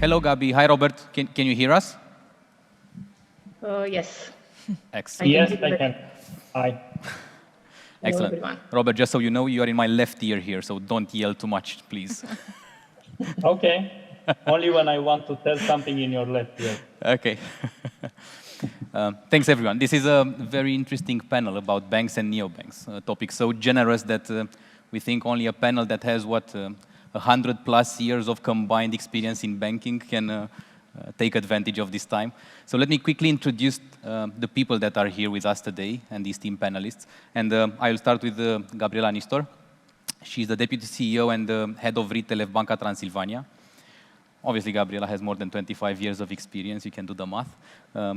Hello, Gabi. Hi, Robert. Can you hear us? Yes. Excellent. Yes, I can. Hi. Excellent. Hello, everyone. Robert, just so you know, you are in my left ear here, so don't yell too much, please. Okay. Only when I want to tell something in your left ear. Okay. Thanks, everyone. This is a very interesting panel about banks and neobanks. A topic so generous that we think only a panel that has, 100+ years of combined experience in banking can take advantage of this time. So let me quickly introduce the people that are here with us today and these team panelists. And I will start with Gabriela Nistor. She's the Deputy CEO and the Head of Retail at Banca Transilvania. Obviously, Gabriela has more than 25 years of experience, you can do the math,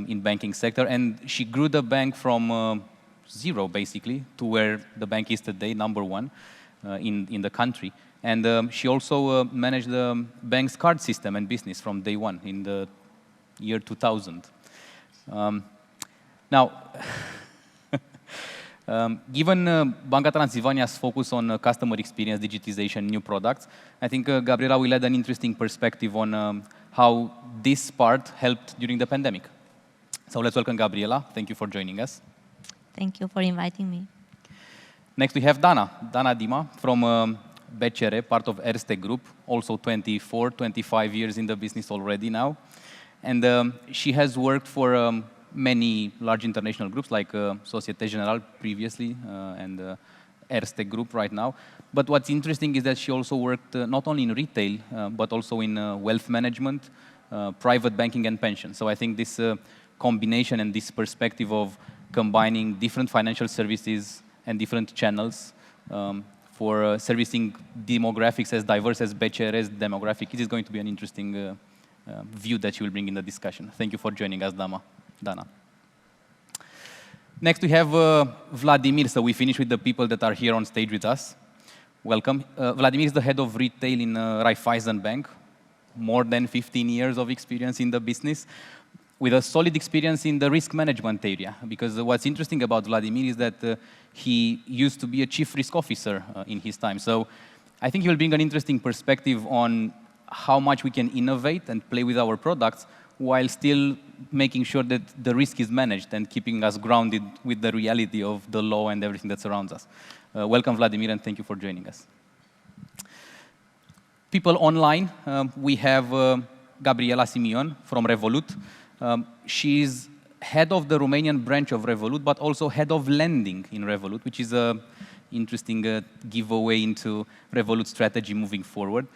in banking sector. And she grew the bank from zero, basically, to where the bank is today, #1 in the country. And she also managed the bank's card system and business from day one in the year 2000. Now, given Banca Transilvania's focus on customer experience, digitization, new products, I think Gabriela will add an interesting perspective on how this part helped during the pandemic. So let's welcome Gabriela. Thank you for joining us. Thank you for inviting me. Next, we have Dana Dima from BCR, part of Erste Group, also 24, 25 years in the business already now. And she has worked for many large international groups like Societe Generale previously and Erste Group right now. But what's interesting is that she also worked not only in retail, but also in wealth management, private banking and pension. So I think this combination and this perspective of combining different financial services and different channels for servicing demographics as diverse as BCR's demographic, it is going to be an interesting view that you will bring in the discussion. Thank you for joining us, Dana. Next, we have Vladimir. So we finish with the people that are here on stage with us. Welcome. Vladimir is the head of retail in Raiffeisen Bank. More than 15 years of experience in the business, with a solid experience in the risk management area. Because what's interesting about Vladimir is that he used to be a chief risk officer in his time. So I think he will bring an interesting perspective on how much we can innovate and play with our products while still making sure that the risk is managed and keeping us grounded with the reality of the law and everything that surrounds us. Welcome, Vladimir, and thank you for joining us. People online, we have Gabriela Simion from Revolut. She's head of the Romanian branch of Revolut, but also head of lending in Revolut, which is an interesting giveaway into Revolut's strategy moving forward.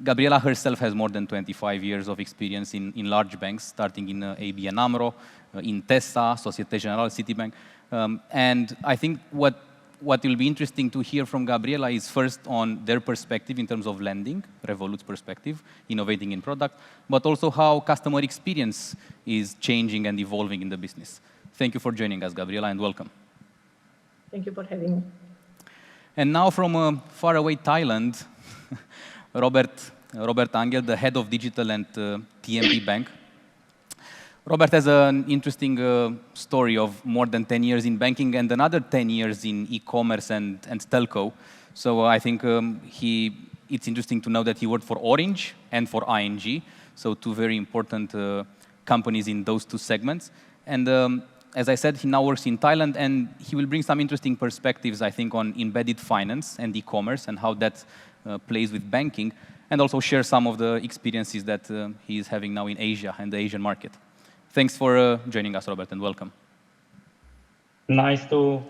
Gabriela herself has more than 25 years of experience in large banks, starting in ABN AMRO, in Tesa, Societe Generale, Citibank. And I think what will be interesting to hear from Gabriela is first on their perspective in terms of lending, Revolut's perspective, innovating in product, but also how customer experience is changing and evolving in the business. Thank you for joining us, Gabriela, and welcome. Thank you for having me. And now from faraway Thailand, Robert Angel, the head of digital and TMB Bank. Robert has an interesting story of more than 10 years in banking and another 10 years in e-commerce and telco. So I think it's interesting to know that he worked for Orange and for ING, so two very important companies in those two segments. And as I said, he now works in Thailand, and he will bring some interesting perspectives, I think, on embedded finance and e-commerce and how that plays with banking, and also share some of the experiences that he is having now in Asia and the Asian market. Thanks for joining us, Robert, and welcome. Nice to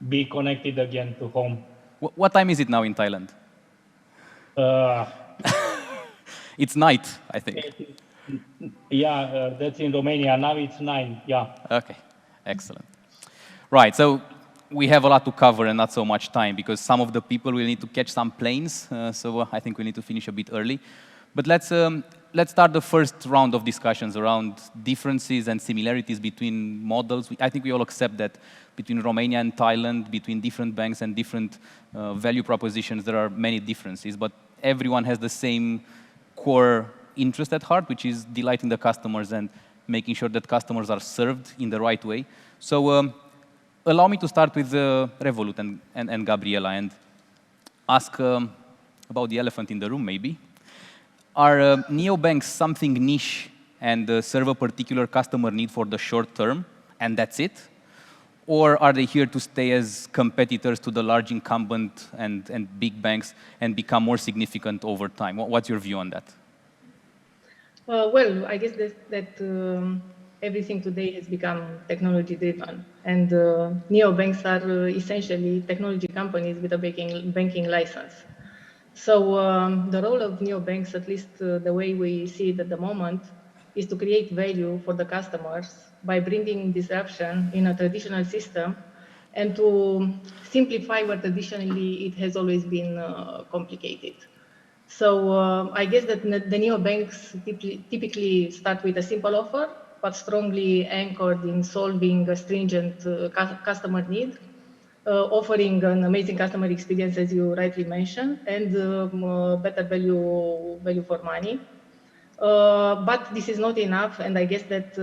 be connected again to home. What time is it now in Thailand? It's night, I think. Yeah, that's in Romania. Now it's 9, yeah. Okay, excellent. Right, so we have a lot to cover and not so much time because some of the people will need to catch some planes, so I think we need to finish a bit early. But let's start the first round of discussions around differences and similarities between models. I think we all accept that between Romania and Thailand, between different banks and different value propositions, there are many differences, but everyone has the same core interest at heart, which is delighting the customers and making sure that customers are served in the right way. So allow me to start with Revolut and Gabriela and ask about the elephant in the room, maybe. Are neobanks something niche and serve a particular customer need for the short term, and that's it? Or are they here to stay as competitors to the large incumbent and big banks and become more significant over time? What's your view on that? Well, I guess that everything today has become technology-driven, and neobanks are essentially technology companies with a banking license. So the role of neobanks, at least the way we see it at the moment, is to create value for the customers by bringing disruption in a traditional system and to simplify what traditionally it has always been complicated. So I guess that the neobanks typically start with a simple offer, but strongly anchored in solving a stringent customer need, offering an amazing customer experience, as you rightly mentioned, and better value for money. But this is not enough, and I guess that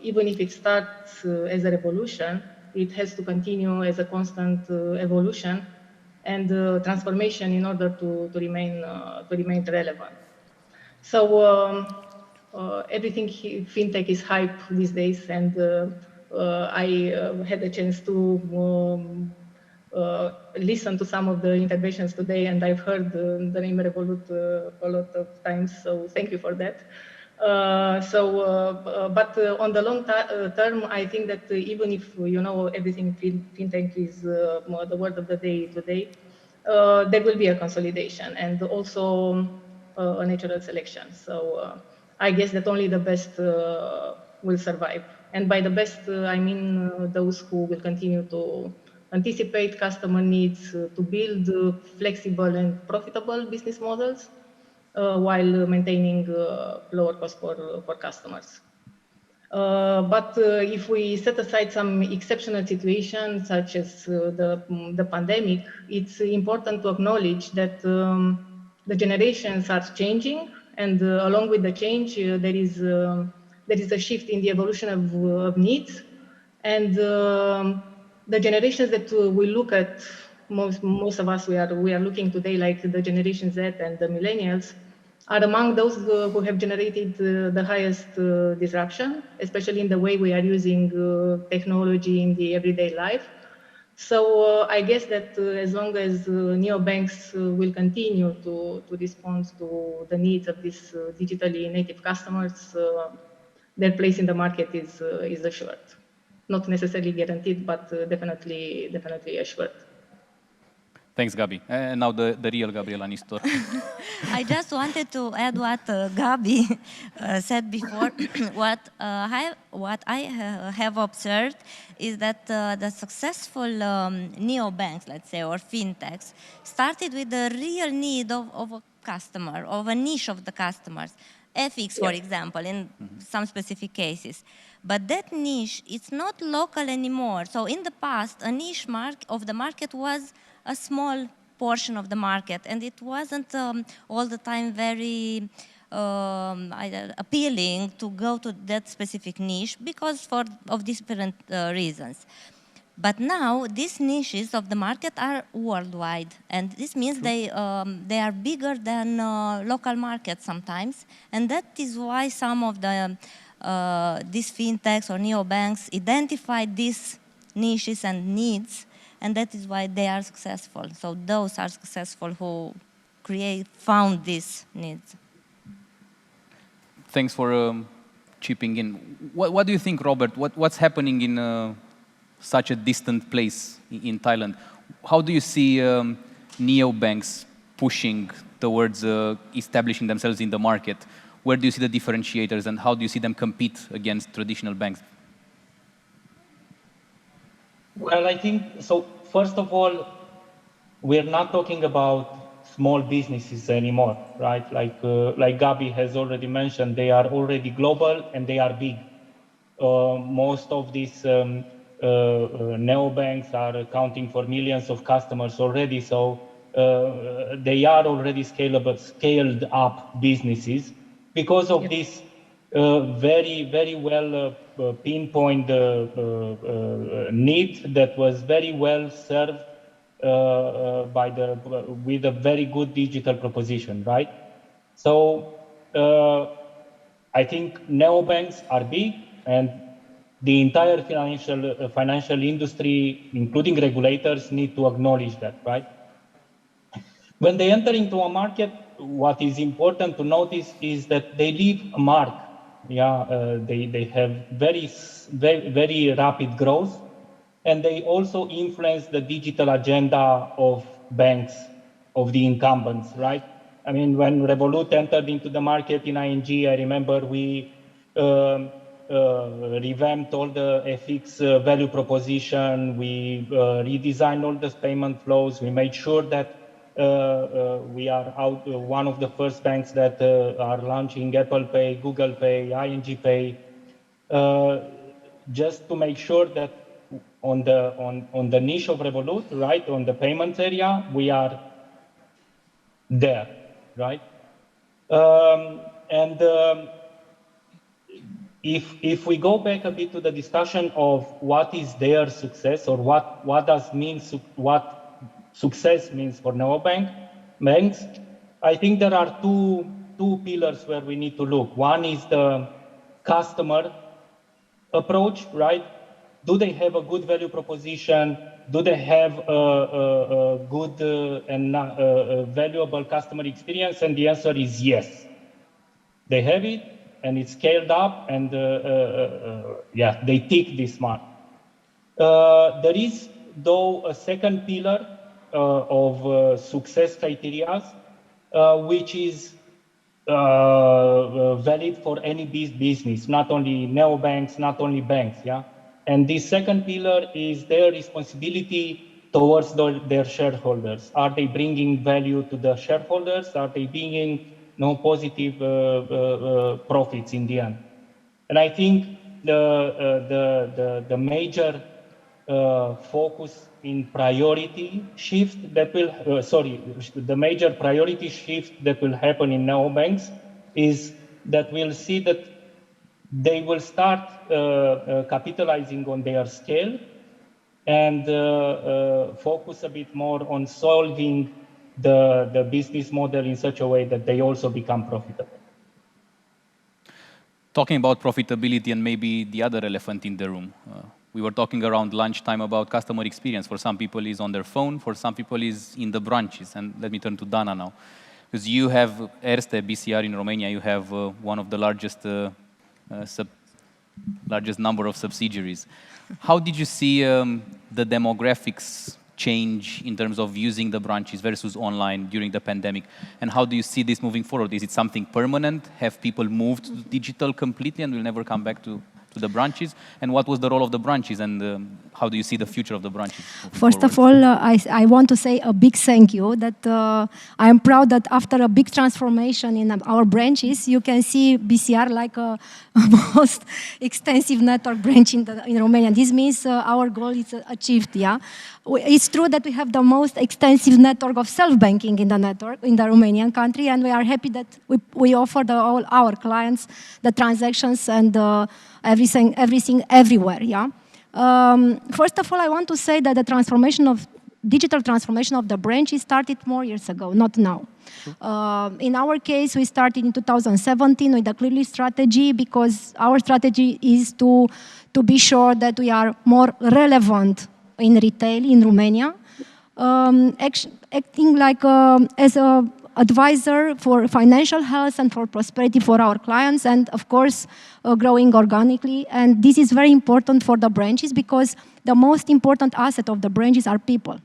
even if it starts as a revolution, it has to continue as a constant evolution and transformation in order to remain relevant. So everything fintech is hype these days, and I had a chance to listen to some of the interventions today, and I've heard the name Revolut a lot of times. So thank you for that. But on the long term, I think that even if everything fintech is the word of the day today, there will be a consolidation and also a natural selection. So I guess that only the best will survive. And by the best, I mean those who will continue to anticipate customer needs, to build flexible and profitable business models while maintaining lower cost for customers. But if we set aside some exceptional situations, such as the pandemic, it's important to acknowledge that the generations are changing, and along with the change, there is a shift in the evolution of needs, and the generations that we look at, most of us we are looking today, like the Generation Z and the millennials, are among those who have generated the highest disruption, especially in the way we are using technology in the everyday life. So I guess that as long as neobanks will continue to respond to the needs of these digitally native customers, their place in the market is assured. Not necessarily guaranteed, but definitely assured. Thanks, Gabi. And now the real Gabriela Nistor. I just wanted to add what Gabi said before. what I have observed is that the successful neobanks, let's say, or fintechs, started with the real need of a customer, of a niche of the customers. FX, for example, in some specific cases. But that niche, it's not local anymore. So in the past, a niche of the market was a small portion of the market, and it wasn't all the time very appealing to go to that specific niche because of different reasons. But now these niches of the market are worldwide, and this means they are bigger than local markets sometimes, and that is why some of these fintechs or neobanks identify these niches and needs, and that is why they are successful. So those are successful who found these needs. Thanks for chipping in. What do you think, Robert? What's happening in such a distant place in Thailand? How do you see neobanks pushing towards establishing themselves in the market? Where do you see the differentiators, and how do you see them compete against traditional banks? Well, I think, so first of all, we're not talking about small businesses anymore, right? Like Gabi has already mentioned, they are already global and they are big. Most of these neobanks are accounting for millions of customers already, so they are already scaled up businesses because of this very well pinpoint need that was very well served with a very good digital proposition, right? So I think neobanks are big, and the entire financial industry, including regulators, need to acknowledge that, right? When they enter into a market, what is important to notice is that they leave a mark. Yeah, they have very rapid growth, and they also influence the digital agenda of banks, of the incumbents, right? I mean, when Revolut entered into the market in ING, I remember we revamped all the FX value proposition. We redesigned all the payment flows. We made sure that we are one of the first banks that are launching Apple Pay, Google Pay, ING Pay, just to make sure that on the niche of Revolut, right, on the payments area, we are there, right? If we go back a bit to the discussion of what is their success, or what success means for banks, I think there are two pillars where we need to look. One is the customer approach, right? Do they have a good value proposition? Do they have a good and valuable customer experience? And the answer is yes. They have it, and it's scaled up, and yeah, they tick this mark. There is, though, a second pillar of success criteria, which is valid for any business, not only neobanks, not only banks, yeah? And the second pillar is their responsibility towards their shareholders. Are they bringing value to the shareholders? Are they bringing positive profits in the end? And I think the major focus in priority shift that will, the major priority shift that will happen in neobanks is that we'll see that they will start capitalizing on their scale and focus a bit more on solving the business model in such a way that they also become profitable. Talking about profitability and maybe the other elephant in the room. We were talking around lunchtime about customer experience. For some people is on their phone, for some people is in the branches. And let me turn to Dana now. Because you have Erste, BCR in Romania, you have one of the largest number of subsidiaries. How did you see the demographics change in terms of using the branches versus online during the pandemic? And how do you see this moving forward? Is it something permanent? Have people moved to digital completely and will never come back to the branches? And what was the role of the branches, and how do you see the future of the branches? First of all, I want to say a big thank you that I am proud that after a big transformation in our branches, you can see BCR like a most extensive network branch in Romania. This means our goal is achieved, yeah. It's true that we have the most extensive network of self-banking in the Romanian country, and we are happy that we offer all our clients the transactions and everything everywhere, yeah. First of all, I want to say that the digital transformation of the branches started more years ago, not now. In our case, we started in 2017 with a clear strategy, because our strategy is to be sure that we are more relevant in retail in Romania, acting like as an advisor for financial health and for prosperity for our clients, and of course growing organically. And this is very important for the branches, because the most important asset of the branches are people.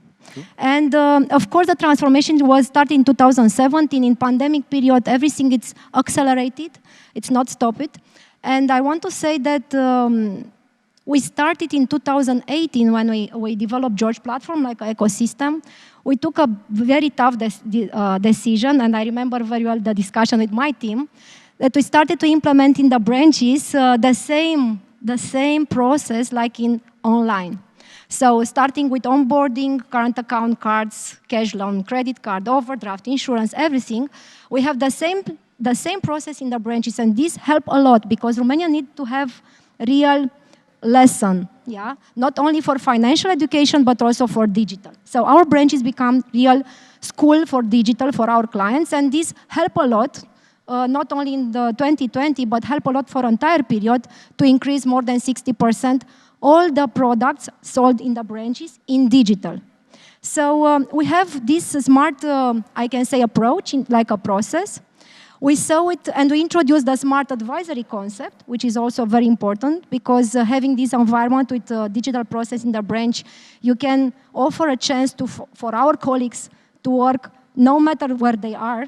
And of course the transformation was started in 2017. In pandemic period, everything is accelerated, it's not stopped. And I want to say that we started in 2018 when we developed George platform, like an ecosystem. We took a very tough decision, and I remember very well the discussion with my team, that we started to implement in the branches the same process like in online. So starting with onboarding, current account, cards, cash loan, credit card, overdraft, insurance, everything, we have the same process in the branches, and this helped a lot, because Romania needs to have real lesson, yeah, not only for financial education but also for digital. So our branches become real school for digital for our clients, and this help a lot not only in the 2020, but help a lot for entire period to increase more than 60% all the products sold in the branches in digital. So we have this smart, I can say, approach, like a process. We saw it and we introduced the smart advisory concept, which is also very important because having this environment with digital process in the branch, you can offer a chance for our colleagues to work no matter where they are,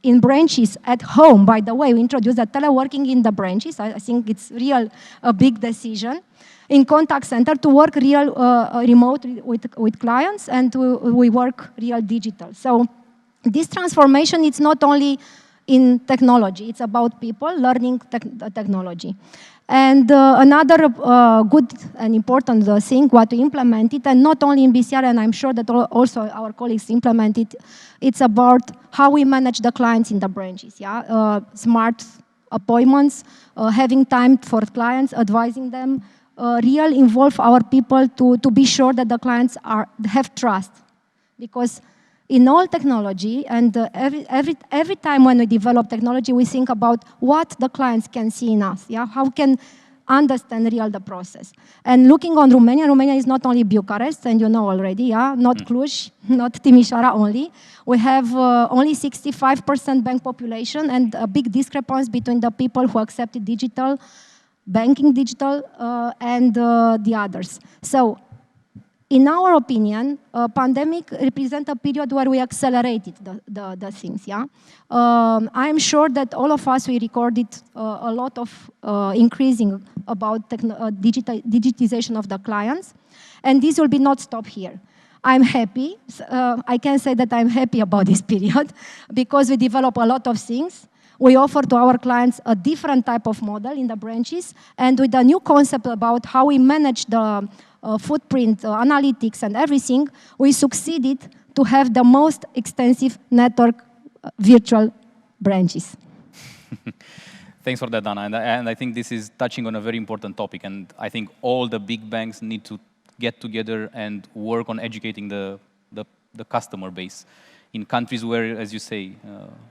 in branches, at home. By the way, we introduced the teleworking in the branches. I think it's a big decision. In contact center to work real remote with clients, and we work real digital. So this transformation, it's not only in technology, it's about people learning technology. And another good and important thing what we implemented, and not only in BCR, and I'm sure that also our colleagues implement it, it's about how we manage the clients in the branches. Yeah, smart appointments, having time for clients, advising them, involve our people to be sure that the clients have trust. Because in all technology, and every time when we develop technology, we think about what the clients can see in us, yeah? How can understand the process. And looking on Romania, Romania is not only Bucharest, and you know already, yeah? Not Cluj, not Timișoara only. We have only 65% bank population, and a big discrepancy between the people who accepted digital, banking digital, and the others. So, in our opinion, pandemic represents a period where we accelerated the things, yeah? I'm sure that all of us, we recorded a lot of increasing about digitization of the clients, and this will be not stop here. I'm happy, I can say that I'm happy about this period, because we develop a lot of things. We offer to our clients a different type of model in the branches, and with a new concept about how we manage the footprint, analytics, and everything, we succeeded to have the most extensive network virtual branches. Thanks for that, Dana. And I think this is touching on a very important topic, and I think all the big banks need to get together and work on educating the customer base. In countries where, as you say,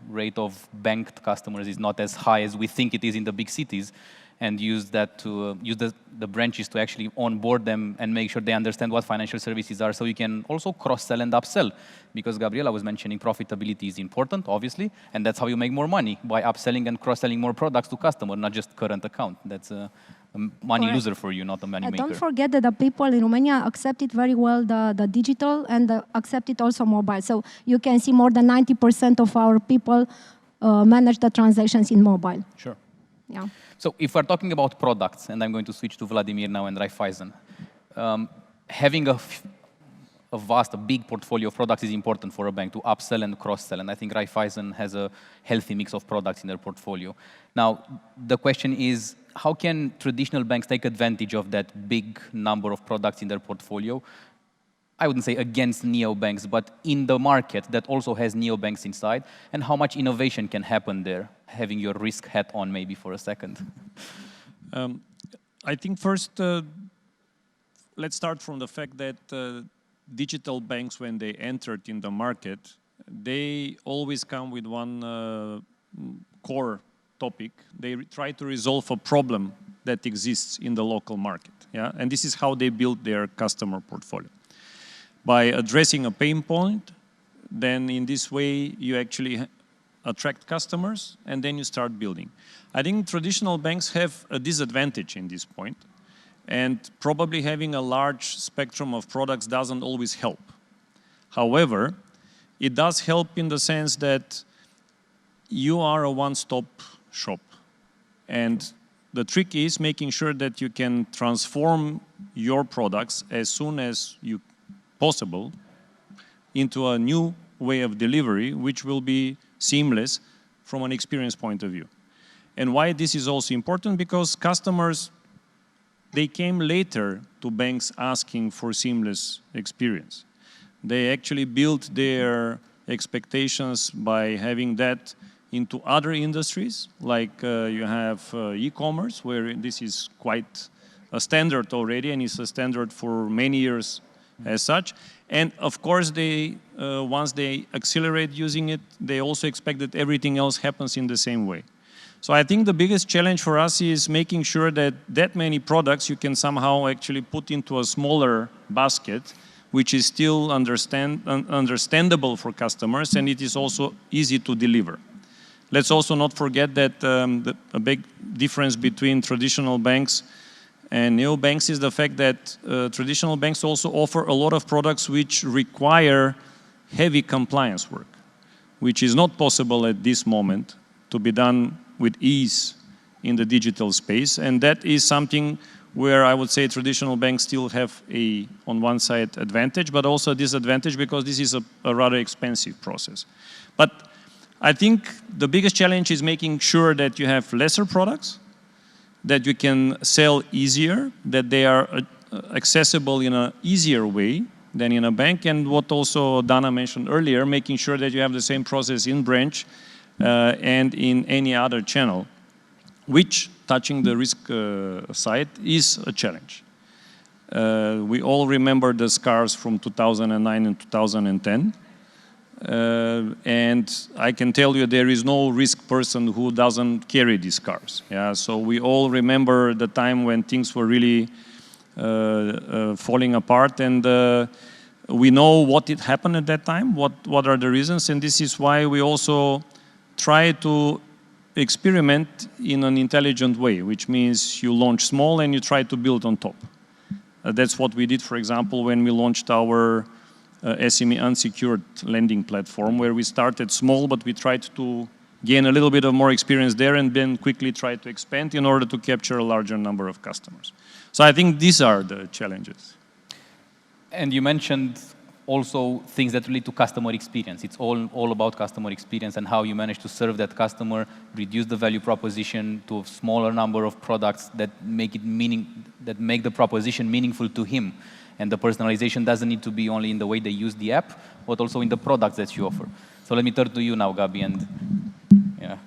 rate of banked customers is not as high as we think it is in the big cities, and use that to use the branches to actually onboard them and make sure they understand what financial services are, so you can also cross-sell and upsell. Because Gabriela was mentioning profitability is important, obviously, and that's how you make more money, by upselling and cross-selling more products to customer, not just current account. That's a money loser for you, not a money maker. Don't forget that the people in Romania accepted very well the digital and accepted also mobile. So you can see more than 90% of our people manage the transactions in mobile. Sure. Yeah. So if we're talking about products, and I'm going to switch to Vladimir now and Raiffeisen, having a big portfolio of products is important for a bank to upsell and cross-sell, and I think Raiffeisen has a healthy mix of products in their portfolio. Now, the question is, how can traditional banks take advantage of that big number of products in their portfolio? I wouldn't say against neobanks, but in the market that also has neobanks inside, and how much innovation can happen there, having your risk hat on maybe for a second? I think first, let's start from the fact that digital banks, when they entered in the market, they always come with one core topic. They try to resolve a problem that exists in the local market, yeah? And this is how they build their customer portfolio. By addressing a pain point, then in this way you actually attract customers, and then you start building. I think traditional banks have a disadvantage in this point, and probably having a large spectrum of products doesn't always help. However, it does help in the sense that you are a one-stop shop, and the trick is making sure that you can transform your products as soon as you possible into a new way of delivery, which will be seamless from an experience point of view. And why this is also important, because customers, they came later to banks asking for seamless experience. They actually built their expectations by having that into other industries, like you have e-commerce, where this is quite a standard already, and it's a standard for many years as such. And of course, they once they accelerate using it, they also expect that everything else happens in the same way. So I think the biggest challenge for us is making sure that that many products you can somehow actually put into a smaller basket, which is still understandable for customers, and it is also easy to deliver. Let's also not forget that a big difference between traditional banks and neobanks is the fact that traditional banks also offer a lot of products which require heavy compliance work, which is not possible at this moment to be done with ease in the digital space. And that is something where I would say traditional banks still have on one side, advantage, but also a disadvantage because this is a rather expensive process. But I think the biggest challenge is making sure that you have lesser products, that you can sell easier, that they are accessible in an easier way than in a bank, and what also Dana mentioned earlier, making sure that you have the same process in branch and in any other channel, which, touching the risk side, is a challenge. We all remember the scars from 2009 and 2010. And I can tell you there is no risk person who doesn't carry these scars. Yeah? So we all remember the time when things were really falling apart, and we know what had happened at that time, what are the reasons, and this is why we also try to experiment in an intelligent way, which means you launch small and you try to build on top. That's what we did, for example, when we launched our SME unsecured lending platform, where we started small, but we tried to gain a little bit of more experience there and then quickly try to expand in order to capture a larger number of customers. So I think these are the challenges. And you mentioned also things that relate to customer experience. It's all about customer experience and how you manage to serve that customer, reduce the value proposition to a smaller number of products that make the proposition meaningful to him. And the personalization doesn't need to be only in the way they use the app, but also in the products that you offer. So let me turn to you now, Gabi. And yeah,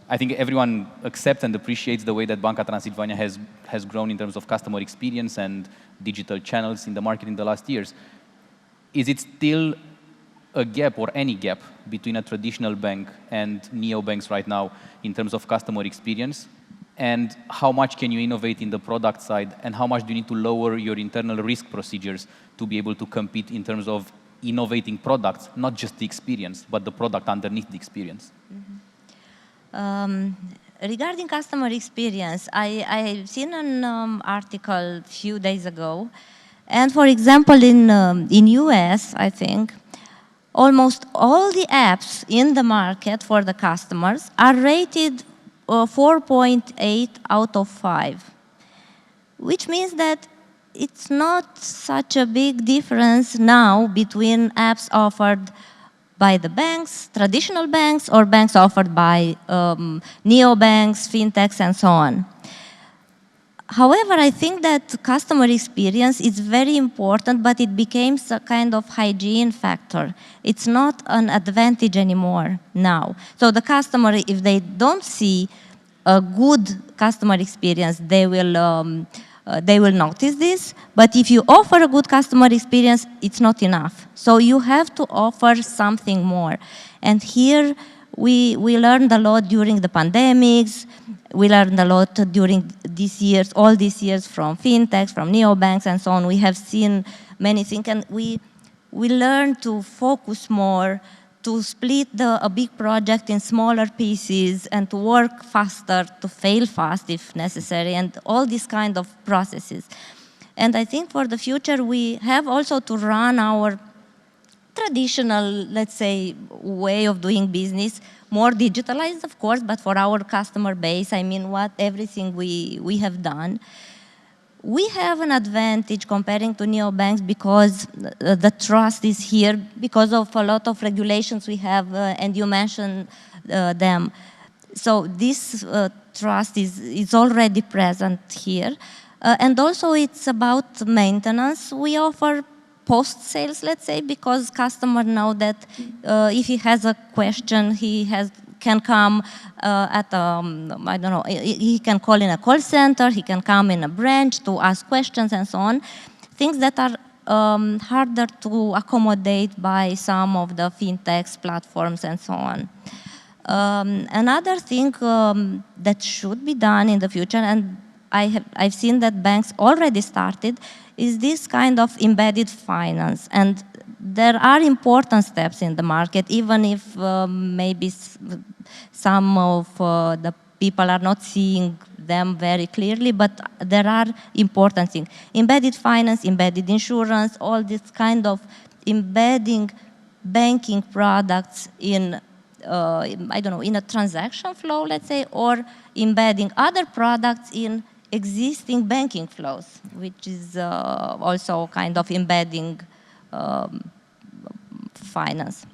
I think everyone accepts and appreciates the way that Banca Transilvania has grown in terms of customer experience and digital channels in the market in the last years. Is it still a gap or any gap between a traditional bank and neobanks right now in terms of customer experience? And how much can you innovate in the product side, and how much do you need to lower your internal risk procedures to be able to compete in terms of innovating products, not just the experience, but the product underneath the experience? Regarding customer experience, I've seen an article a few days ago, and for example, in US, I think, almost all the apps in the market for the customers are rated 4.8 out of 5, which means that it's not such a big difference now between apps offered by the banks, traditional banks, or banks offered by neobanks, fintechs, and so on. However, I think that customer experience is very important, but it becomes a kind of hygiene factor. It's not an advantage anymore now. So the customer, if they don't see a good customer experience, they will notice this. But if you offer a good customer experience, it's not enough. So you have to offer something more. And here we learned a lot during the pandemics. We learned a lot during these years, all these years, from fintechs, from neobanks, and so on. We have seen many things, and we learned to focus more, to split a big project in smaller pieces, and to work faster, to fail fast if necessary, and all these kind of processes. And I think for the future, we have also to run our traditional, let's say, way of doing business, more digitalized, of course, but for our customer base, I mean, everything we have done. We have an advantage comparing to neobanks because the trust is here, because of a lot of regulations we have, and you mentioned them. So this trust is already present here. And also it's about maintenance. We offer post-sales, let's say, because customers know that if he has a question, he can come I don't know, he can call in a call center, he can come in a branch to ask questions and so on. things that are harder to accommodate by some of the fintechs, platforms, and so on. Another thing that should be done in the future, and I've seen that banks already started, is this kind of embedded finance. And there are important steps in the market, even if maybe some of the people are not seeing them very clearly, but there are important things. Embedded finance, embedded insurance, all this kind of embedding banking products in I don't know, in a transaction flow, let's say, or embedding other products in existing banking flows, which is also kind of embedding finance.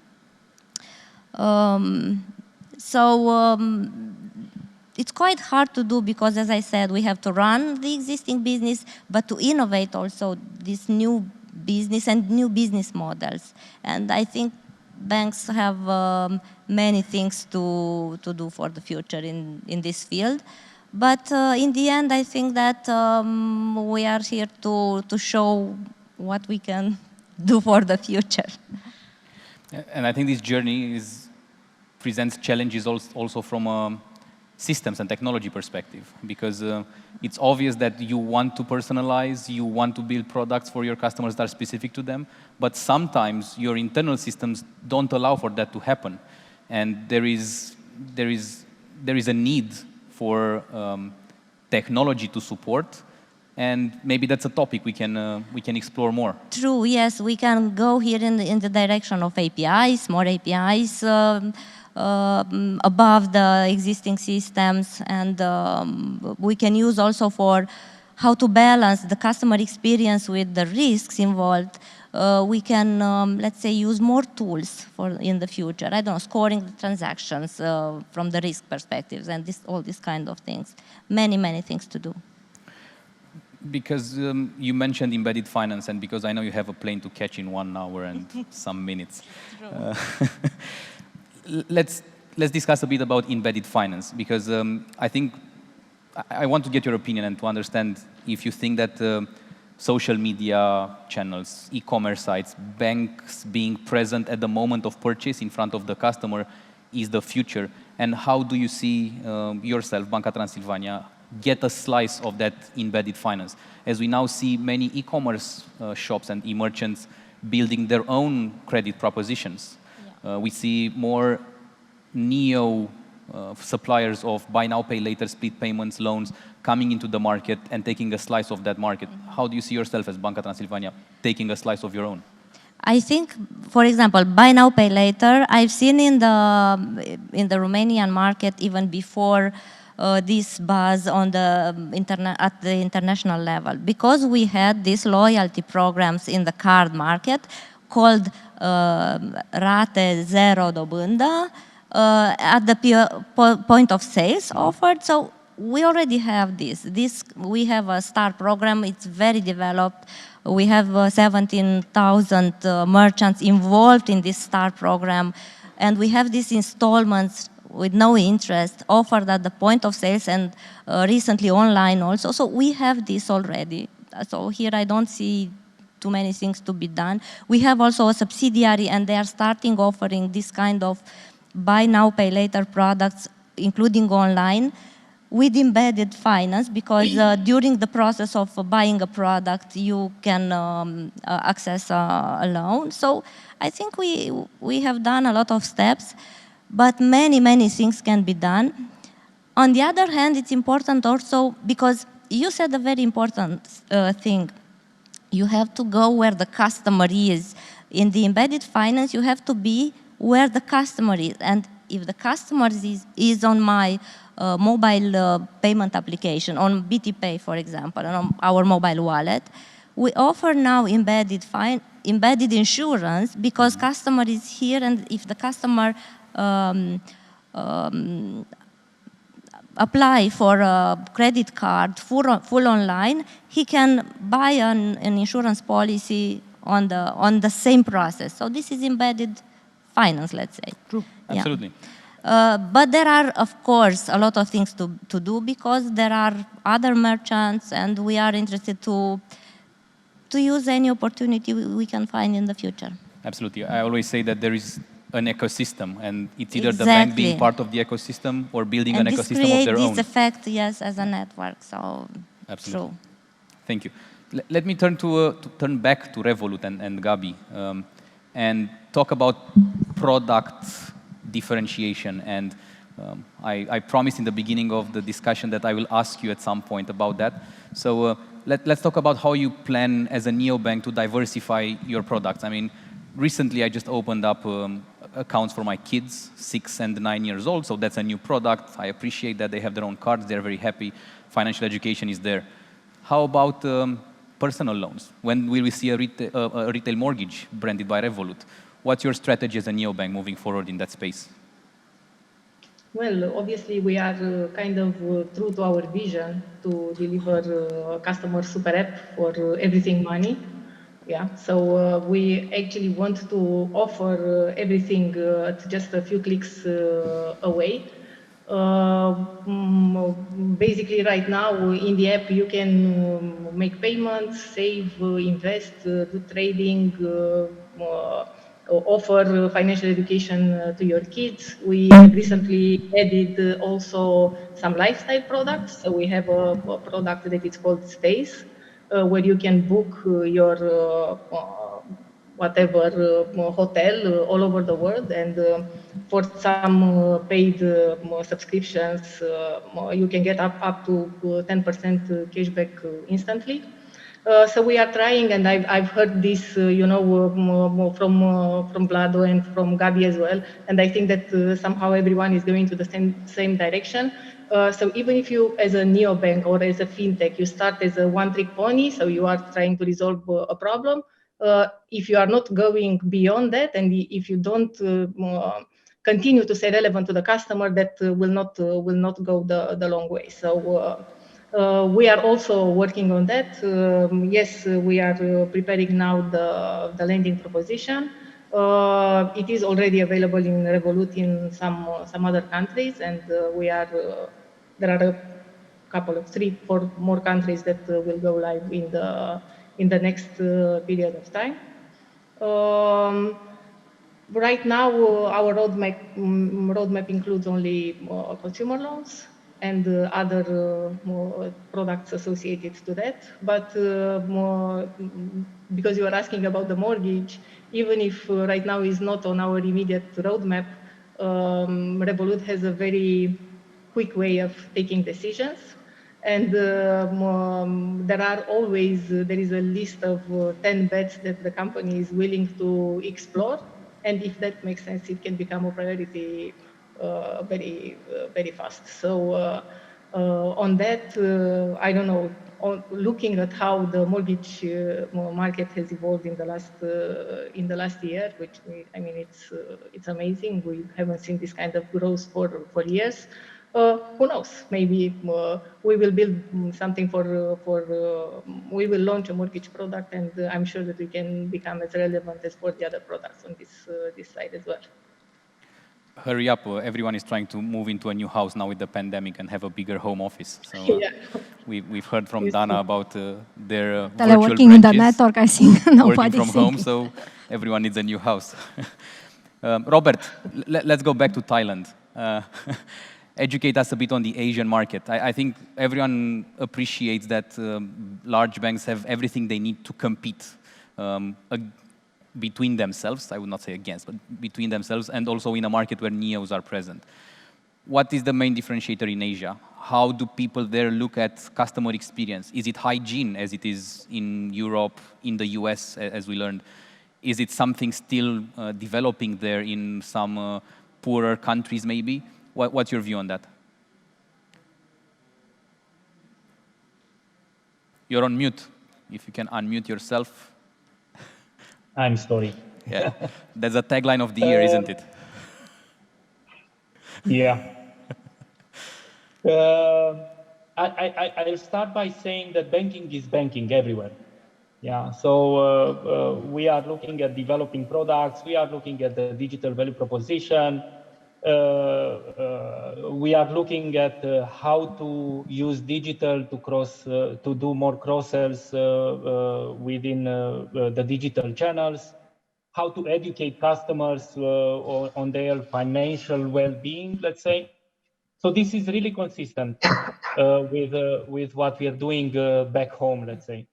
It's quite hard to do because, as I said, we have to run the existing business, but to innovate also this new business and new business models. And I think banks have many things to do for the future in this field. But in the end, I think that we are here to show what we can do for the future. And I think this journey presents challenges also from a systems and technology perspective, because it's obvious that you want to personalize, you want to build products for your customers that are specific to them, but sometimes your internal systems don't allow for that to happen. And there is a need for technology to support, and maybe that's a topic we can explore more. True, yes, we can go here in the direction of APIs, more APIs above the existing systems, and we can use also for how to balance the customer experience with the risks involved. We can, let's say, use more tools in the future. I don't know, scoring the transactions from the risk perspectives and all these kind of things. Many, many things to do. Because you mentioned embedded finance, and because I know you have a plane to catch in 1 hour and some minutes. Let's discuss a bit about embedded finance, because I think I want to get your opinion and to understand if you think that social media channels, e-commerce sites, banks being present at the moment of purchase in front of the customer is the future, and how do you see yourself, Banca Transilvania, get a slice of that embedded finance? As we now see many e-commerce shops and e-merchants building their own credit propositions. We see more neo suppliers of buy now, pay later, split payments, loans coming into the market and taking a slice of that market. How do you see yourself as Banca Transilvania taking a slice of your own? I think, for example, buy now, pay later, I've seen in the Romanian market even before this buzz on the at the international level, because we had these loyalty programs in the card market called Rate Zero Dobândă at the point of sales offered. So we already have this. We have a STAR program. It's very developed. We have 17,000 merchants involved in this STAR program, and we have these installments with no interest offered at the point of sales and recently online also. So we have this already. So here I don't see too many things to be done. We have also a subsidiary, and they are starting offering this kind of buy now, pay later products, including online, with embedded finance, because during the process of buying a product, you can access a loan. So I think we have done a lot of steps, but many, many things can be done. On the other hand, it's important also, because you said a very important thing. You have to go where the customer is. In the embedded finance, you have to be where the customer is. And if the customer is on my mobile payment application, on BT Pay, for example, on our mobile wallet, we offer now embedded insurance, because customer is here, and if the customer apply for a credit card full online, he can buy an insurance policy on the same process. So this is embedded finance, let's say. True, absolutely. But there are, of course, a lot of things to do, because there are other merchants, and we are interested to to use any opportunity we can find in the future. Absolutely. I always say that there is an ecosystem, and it's either the bank being part of the ecosystem or building an ecosystem of their own. And this effect, yes, as a network. So absolutely. True. Thank you. Let me turn turn back to Revolut and Gabi, and talk about product differentiation. And I promised in the beginning of the discussion that I will ask you at some point about that. So let's talk about how you plan as a neobank to diversify your products. I mean, recently I just opened up accounts for my kids, 6 and 9 years old, so that's a new product. I appreciate that they have their own cards, they're very happy, financial education is there. How about personal loans? When will we see a retail mortgage branded by Revolut? What's your strategy as a neobank moving forward in that space? Well, obviously, we are kind of true to our vision to deliver a customer super app for everything money. Yeah, so we actually want to offer everything at just a few clicks away. Basically, right now in the app, you can make payments, save, invest, do trading, offer financial education to your kids. We have recently added also some lifestyle products. So we have a product that is called Stays, where you can book your whatever hotel all over the world, and for some paid subscriptions, you can get up to 10% cashback instantly. So we are trying, and I've heard this, from Vlado and from Gabi as well. And I think that somehow everyone is going to the same direction. So even if you, as a neobank or as a fintech, you start as a one-trick pony, so you are trying to resolve a problem. If you are not going beyond that, and if you don't continue to stay relevant to the customer, that will not go the long way. So. We are also working on that. Yes, we are preparing now the landing proposition. It is already available in Revolut in some other countries, and there are a couple of 3-4 more countries that will go live in the next period of time. Right now, our roadmap includes only consumer loans and other products associated to that. But because you are asking about the mortgage, even if right now is not on our immediate roadmap, Revolut has a very quick way of taking decisions. And there is a list of 10 bets that the company is willing to explore. And if that makes sense, it can become a priority very fast. So on that, I don't know, looking at how the mortgage market has evolved in the last year, which it's amazing. We haven't seen this kind of growth for years. Who knows? Maybe we will build something we will launch a mortgage product, and I'm sure that we can become as relevant as for the other products on this side as well. Hurry up, everyone is trying to move into a new house now with the pandemic and have a bigger home office. So yeah. we've heard from Dana about their teleworking in the network, I think. Working from home, so everyone needs a new house. Robert, let's go back to Thailand. Educate us a bit on the Asian market. I think everyone appreciates that large banks have everything they need to compete between themselves. I would not say against, but between themselves, and also in a market where neos are present. What is the main differentiator in Asia? How do people there look at customer experience? Is it hygiene as it is in Europe, in the US, as we learned? Is it something still developing there in some poorer countries maybe? What's your view on that? You're on mute. If you can unmute yourself. I'm sorry. Yeah, that's a tagline of the year, isn't it? Yeah. I'll start by saying that banking is banking everywhere. Yeah, so we are looking at developing products. We are looking at the digital value proposition. we are looking at how to use digital to do more cross-sells within the digital channels, how to educate customers on their financial well-being, let's say. So this is really consistent with what we are doing back home, let's say.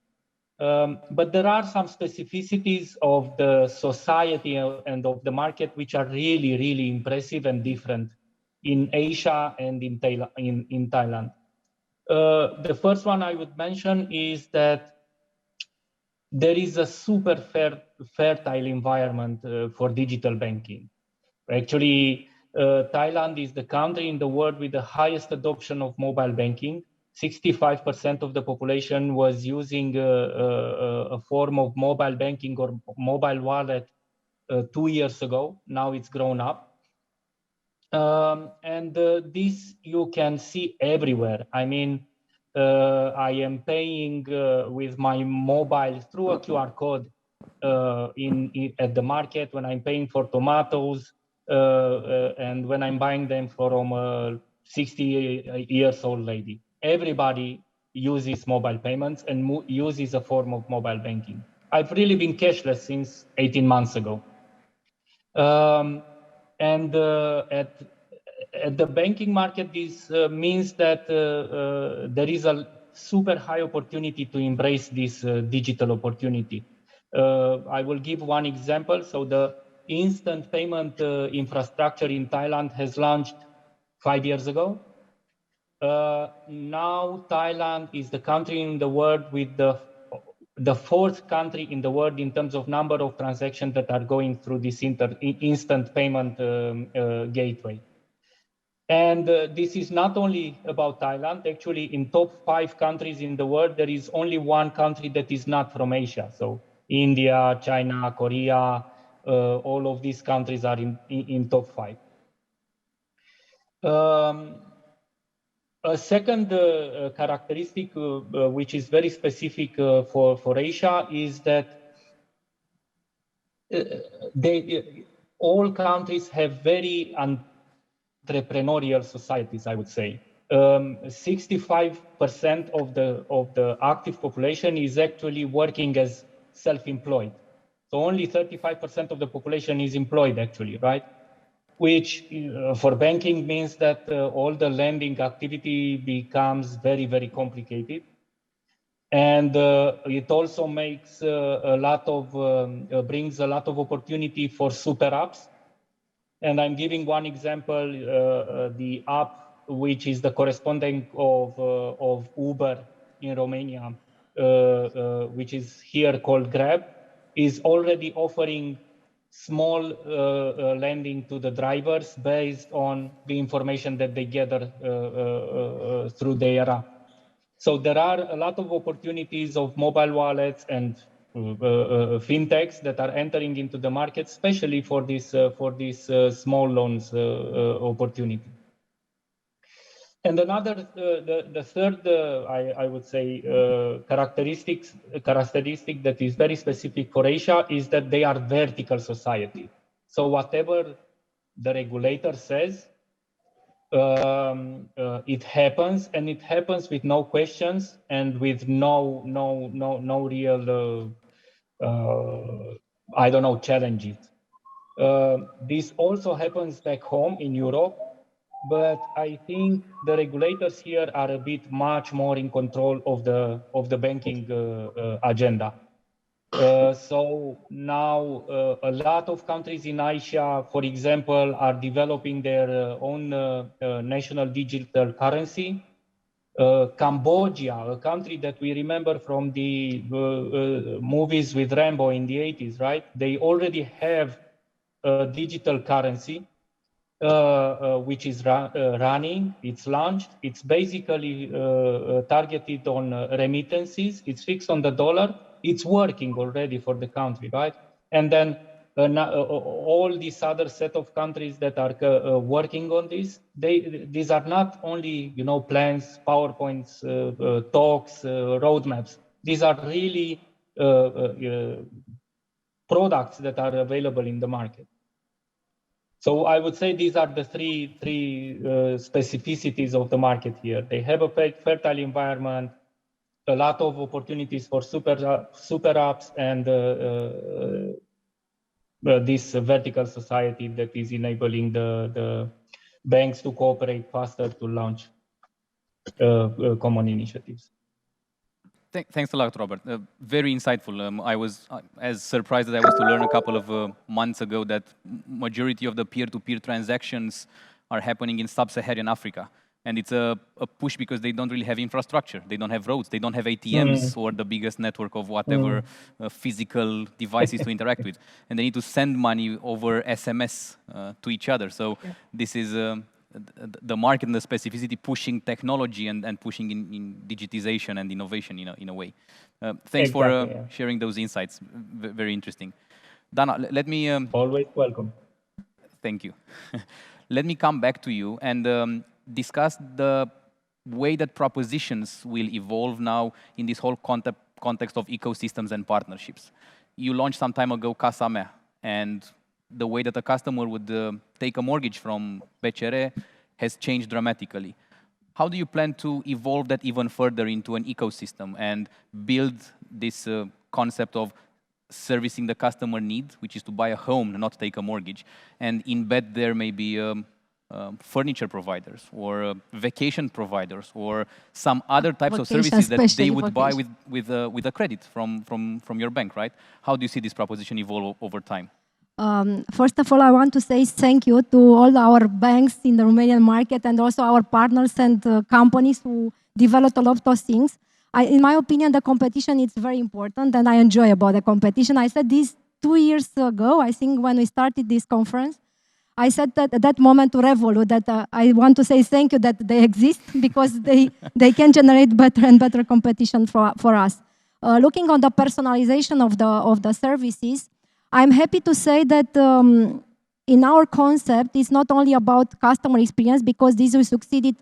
But there are some specificities of the society and of the market which are really, really impressive and different in Asia and in Thailand. The first one I would mention is that there is a super fertile environment for digital banking. Actually, Thailand is the country in the world with the highest adoption of mobile banking. 65% of the population was using a form of mobile banking or mobile wallet 2 years ago. Now it's grown up. And this you can see everywhere. I mean, I am paying with my mobile through a QR code at the market when I'm paying for tomatoes and when I'm buying them from a 60 years old lady. Everybody uses mobile payments and uses a form of mobile banking. I've really been cashless since 18 months ago. And at the banking market, this means that there is a super high opportunity to embrace this digital opportunity. I will give one example. So the instant payment infrastructure in Thailand has launched 5 years ago. Now Thailand is the country in the world with the fourth country in the world in terms of number of transactions that are going through this instant payment gateway. And this is not only about Thailand. Actually, in top 5 countries in the world, there is only one country that is not from Asia. So India, China, Korea, all of these countries are in top 5. A second characteristic, which is very specific for Asia, is that all countries have very entrepreneurial societies, I would say. 65% of the active population is actually working as self-employed. So only 35% of the population is employed, actually, right? Which for banking means that all the lending activity becomes very, very complicated. And it also makes brings a lot of opportunity for super apps. And I'm giving one example, the app, which is the corresponding of Uber in Romania, which is here called Grab, is already offering small lending to the drivers based on the information that they gather through their app. So there are a lot of opportunities of mobile wallets and fintechs that are entering into the market, especially for this small loans opportunity. And another, the third, I would say, characteristic that is very specific for Asia is that they are vertical society. So whatever the regulator says, it happens, and it happens with no questions and with no real, I don't know, challenges. This also happens back home in Europe. But I think the regulators here are a bit much more in control of the banking agenda. So now a lot of countries in Asia, for example, are developing their own national digital currency. Cambodia, a country that we remember from the movies with Rambo in the 80s, right? They already have a digital currency which is running. It's launched. It's basically targeted on remittances. It's fixed on the dollar. It's working already for the country, right? And then all these other set of countries that are working on this, these are not only plans, PowerPoints, talks, roadmaps. These are really products that are available in the market. So I would say these are the three specificities of the market here. They have a fertile environment, a lot of opportunities for super apps, and this vertical society that is enabling the banks to cooperate faster to launch common initiatives. Thanks a lot, Robert. Very insightful. I was as surprised as I was to learn a couple of months ago that majority of the peer-to-peer transactions are happening in sub-Saharan Africa. And it's a push because they don't really have infrastructure. They don't have roads. They don't have ATMs or the biggest network of whatever physical devices to interact with. And they need to send money over SMS to each other. So this is the market and the specificity pushing technology and pushing in digitization and innovation in a way. Thanks for sharing those insights. Very interesting. Dana, let me... Always welcome. Thank you. Let me come back to you and discuss the way that propositions will evolve now in this whole context of ecosystems and partnerships. You launched some time ago Casa Mea, and the way that a customer would take a mortgage from BCR has changed dramatically. How do you plan to evolve that even further into an ecosystem and build this concept of servicing the customer need, which is to buy a home, not take a mortgage, and embed there maybe furniture providers or vacation providers or some other types of services that they would buy with a credit from your bank, right? How do you see this proposition evolve over time? First of all, I want to say thank you to all our banks in the Romanian market and also our partners and companies who developed a lot of those things. In my opinion, the competition is very important and I enjoy about the competition. I said this 2 years ago, I think when we started this conference, I said that at that moment to Revolut that I want to say thank you that they exist because they can generate better and better competition for us. Looking on the personalization of the services, I'm happy to say that in our concept, it's not only about customer experience because this we succeeded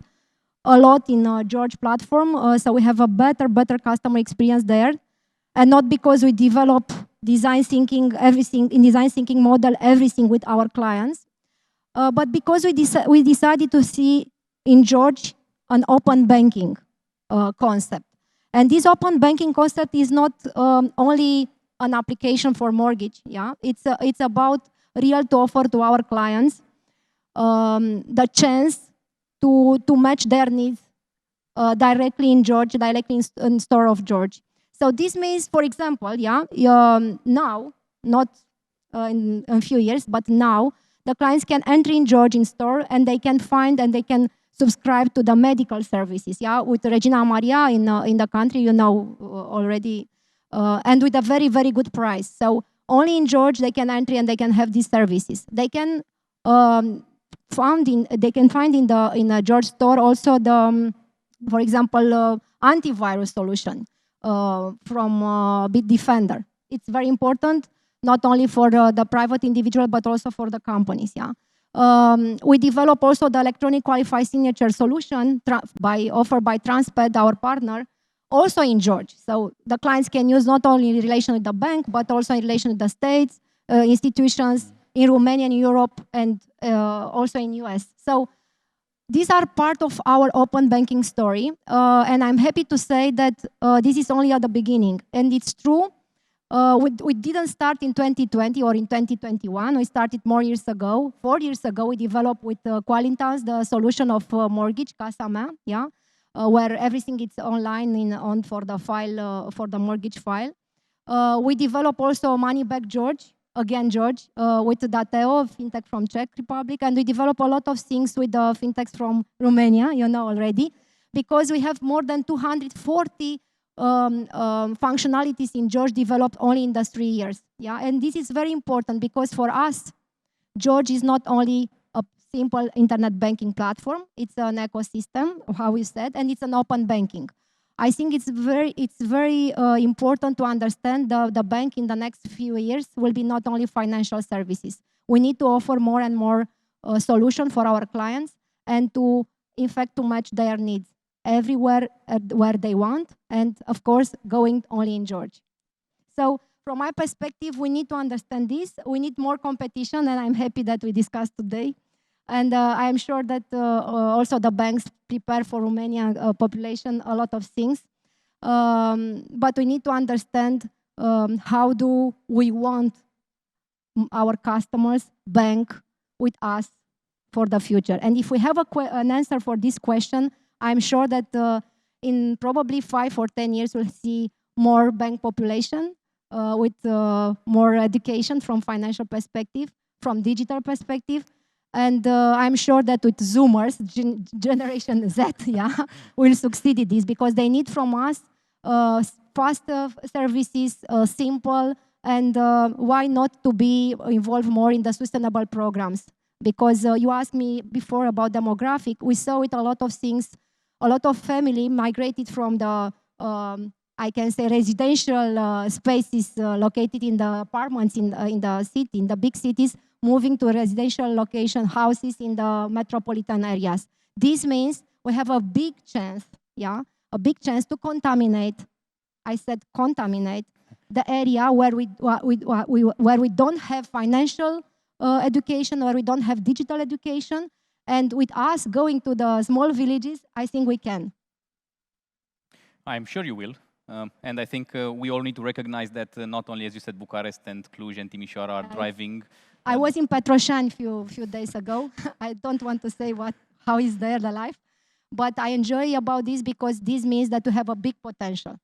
a lot in George platform, so we have a better customer experience there, and not because we develop design thinking, everything in design thinking model, everything with our clients, but because we decided to see in George an open banking concept, and this open banking concept is not only an application for mortgage, yeah, it's about real to offer to our clients the chance to match their needs directly in George, directly in store of George. So this means, for example, now, not in a few years, but now, the clients can enter in George in store and they can find and they can subscribe to the medical services, yeah, with Regina Maria in the country, you know already, and with a very, very good price. So only in George they can enter and they can have these services. They can find in the George store also the, for example, antivirus solution from Bitdefender. It's very important, not only for the private individual, but also for the companies, yeah. We develop also the electronic qualified signature solution offered by Transped, our partner, also in George. So the clients can use not only in relation with the bank, but also in relation with the states, institutions in Romania, in Europe, and also in US. So these are part of our open banking story. And I'm happy to say that this is only at the beginning. And it's true, we didn't start in 2020 or in 2021. We started more years ago. 4 years ago, we developed with Qualitas the solution of mortgage, Casa Mea, yeah, where everything is online for the file, for the mortgage file. We developed also Money Back George, again George, with Dateo, fintech from Czech Republic, and we develop a lot of things with the fintechs from Romania, you know already, because we have more than 240 functionalities in George developed only in the 3 years. Yeah, and this is very important because for us, George is not only a simple internet banking platform, it's an ecosystem, how we said, and it's an open banking. I think it's very important to understand the bank in the next few years will be not only financial services. We need to offer more and more solution for our clients and to, in fact, to match their needs everywhere where they want, and of course, going only in George. So from my perspective, we need to understand this. We need more competition, and I'm happy that we discussed today. And I'm sure that also the banks prepare for Romanian population a lot of things. But we need to understand how do we want our customers bank with us for the future. And if we have an answer for this question, I'm sure that in probably 5 or 10 years, we'll see more bank population with more education from financial perspective, from digital perspective. And I'm sure that with Zoomers, Generation Z, yeah, will succeed in this because they need from us faster services, simple, and why not to be involved more in the sustainable programs? Because you asked me before about demographic, we saw it a lot of things, a lot of family migrated from the, I can say, residential spaces located in the apartments in the city, in the big cities, moving to residential location houses in the metropolitan areas. This means we have a big chance, yeah, a big chance to contaminate. I said contaminate the area where we don't have financial education, or we don't have digital education. And with us going to the small villages, I think we can. I'm sure you will. And I think we all need to recognize that not only, as you said, Bucharest and Cluj and Timișoara are driving. I was in Petroșani few days ago. I don't want to say how is there the life, but I enjoy about this because this means that we have a big potential.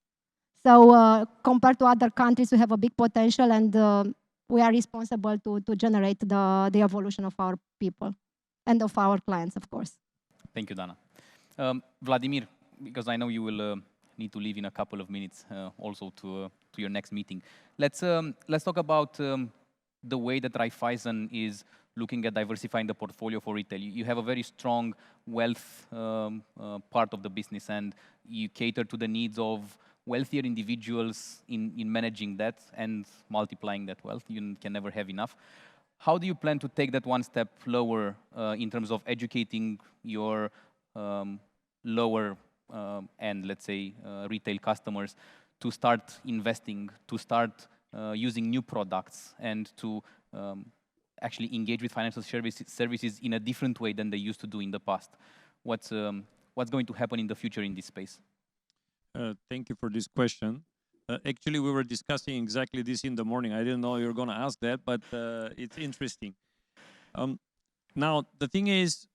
So compared to other countries, we have a big potential, and we are responsible to generate the evolution of our people and of our clients, of course. Thank you, Dana. Vladimir, because I know you will need to leave in a couple of minutes also to your next meeting. Let's talk about the way that Raiffeisen is looking at diversifying the portfolio for retail. You have a very strong wealth part of the business, and you cater to the needs of wealthier individuals in managing that and multiplying that wealth. You can never have enough. How do you plan to take that one step lower in terms of educating your lower end, let's say, retail customers to start investing, to start using new products, and to actually engage with financial services in a different way than they used to do in the past? What's going to happen in the future in this space? Thank you for this question. Actually, we were discussing exactly this in the morning. I didn't know you were going to ask that, but it's interesting. Now, the thing is,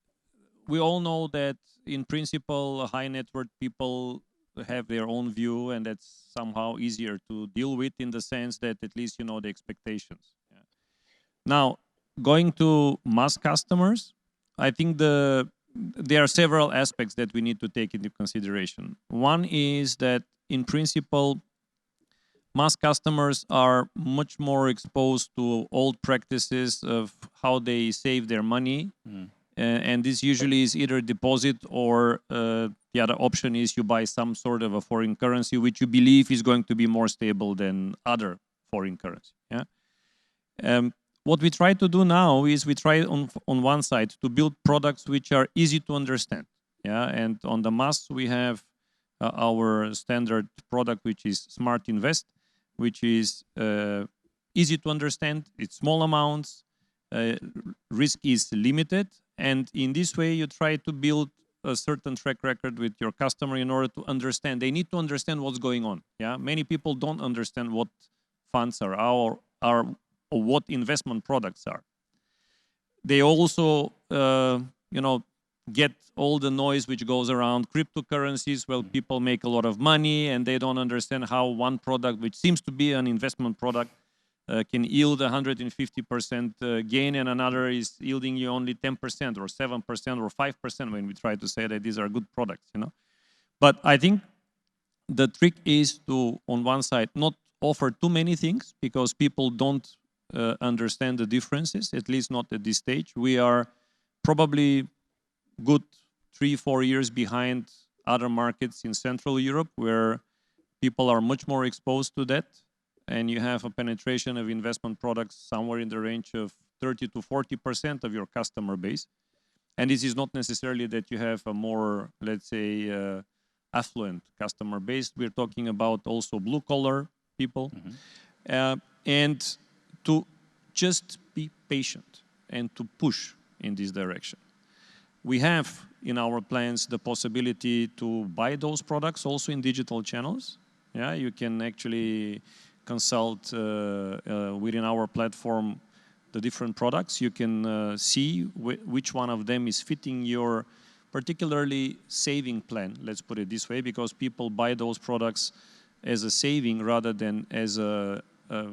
we all know that in principle, high net worth people have their own view, and that's somehow easier to deal with in the sense that at least you know the expectations. Yeah. Now, going to mass customers, I think there are several aspects that we need to take into consideration. One is that in principle, mass customers are much more exposed to old practices of how they save their money. And this usually is either deposit or the other option is you buy some sort of a foreign currency which you believe is going to be more stable than other foreign currency. Yeah. What we try to do now is we try on one side to build products which are easy to understand. Yeah. And on the mass we have our standard product, which is Smart Invest, which is easy to understand. It's small amounts, risk is limited, and in this way you try to build a certain track record with your customer in order to understand. They need to understand what's going on. Yeah, many people don't understand what funds are or what investment products are. They also, get all the noise which goes around cryptocurrencies. Well, people make a lot of money and they don't understand how one product, which seems to be an investment product, can yield 150% gain, and another is yielding you only 10% or 7% or 5% when we try to say that these are good products, But I think the trick is to, on one side, not offer too many things because people don't understand the differences, at least not at this stage. We are probably good 3-4 years behind other markets in Central Europe where people are much more exposed to that, and you have a penetration of investment products somewhere in the range of 30 to 40% of your customer base. And this is not necessarily that you have a more, let's say, affluent customer base. We're talking about also blue-collar people. and to just be patient and to push in this direction. We have in our plans the possibility to buy those products also in digital channels. Yeah, you can actually consult within our platform the different products. You can see which one of them is fitting your particularly saving plan, let's put it this way, because people buy those products as a saving rather than as a,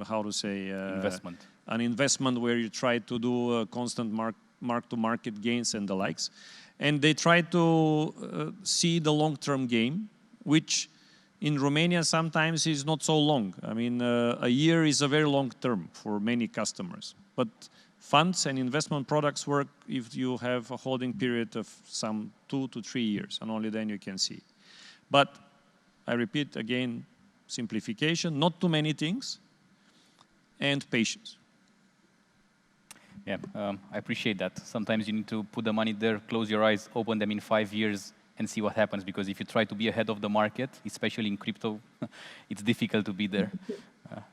how to say, Investment. An investment where you try to do constant mark-to-market gains and the likes. And they try to see the long-term game, which in Romania sometimes is not so long. I mean, a year is a very long term for many customers. But funds and investment products work if you have a holding period of some 2 to 3 years, and only then you can see. But I repeat again, simplification, not too many things, and patience. Yeah, I appreciate that. Sometimes you need to put the money there, close your eyes, open them in 5 years, and see what happens. Because if you try to be ahead of the market, especially in crypto, it's difficult to be there.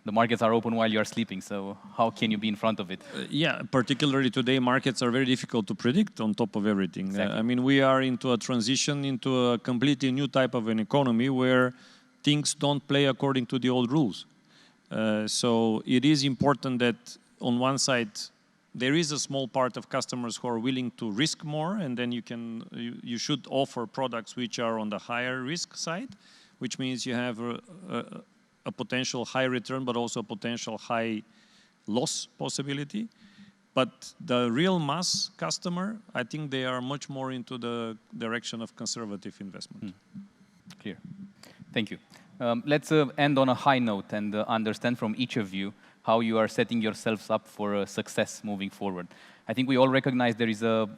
The markets are open while you are sleeping, so how can you be in front of it? Yeah, particularly today, markets are very difficult to predict on top of everything. Exactly. I mean, we are into a transition into a completely new type of an economy where things don't play according to the old rules. So it is important that on one side, there is a small part of customers who are willing to risk more, and then you should offer products which are on the higher risk side, which means you have a potential high return, but also a potential high loss possibility. But the real mass customer, I think they are much more into the direction of conservative investment. Clear. Thank you. Let's end on a high note and understand from each of you how you are setting yourselves up for success moving forward. I think we all recognize there is a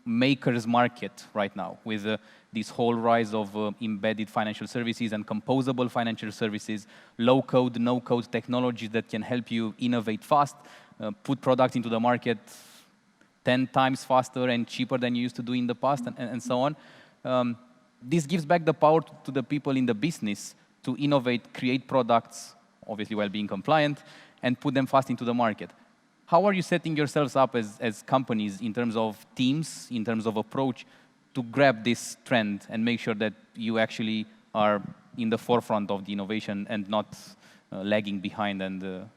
maker's market right now with this whole rise of embedded financial services and composable financial services, low-code, no-code technologies that can help you innovate fast, put products into the market 10 times faster and cheaper than you used to do in the past, and so on. This gives back the power to the people in the business to innovate, create products, obviously while being compliant, and put them fast into the market. How are you setting yourselves up as companies in terms of teams, in terms of approach, to grab this trend and make sure that you actually are in the forefront of the innovation and not lagging behind and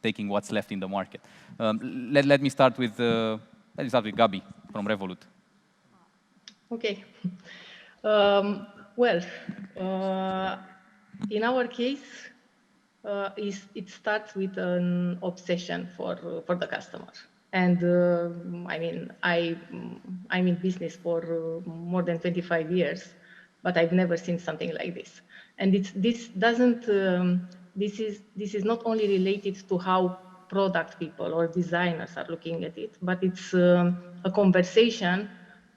taking what's left in the market? Let me start with Gabi from Revolut. Okay. In our case, it starts with an obsession for the customer. And I'm in business for more than 25 years, but I've never seen something like this. And this is not only related to how product people or designers are looking at it, but it's a conversation,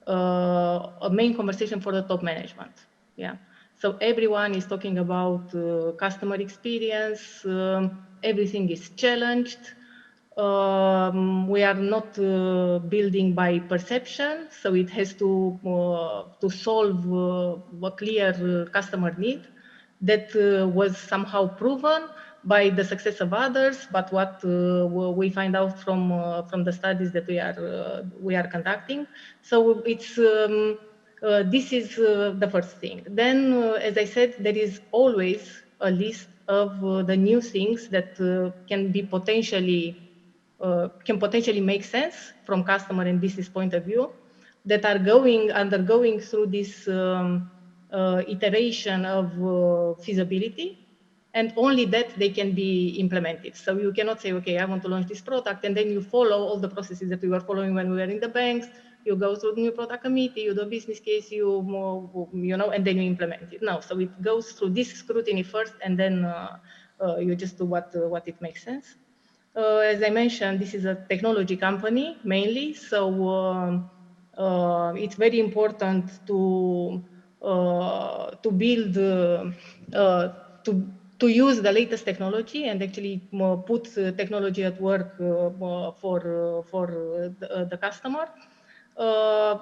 a main conversation for the top management. Yeah. So everyone is talking about customer experience. Everything is challenged. We are not building by perception, so it has to solve a clear customer need that was somehow proven by the success of others, but what we find out from the studies that we are conducting. So it's this is the first thing. Then, as I said, there is always a list of the new things that can potentially make sense from customer and business point of view, that are undergoing through this iteration of feasibility, and only that they can be implemented. So you cannot say, okay, I want to launch this product, and then you follow all the processes that we were following when we were in the banks. You go through the new product committee, you do a business case, and then you implement it. No, so it goes through this scrutiny first, and then you just do what it makes sense. As I mentioned, this is a technology company mainly, so it's very important to build to use the latest technology and actually put technology at work for the customer. The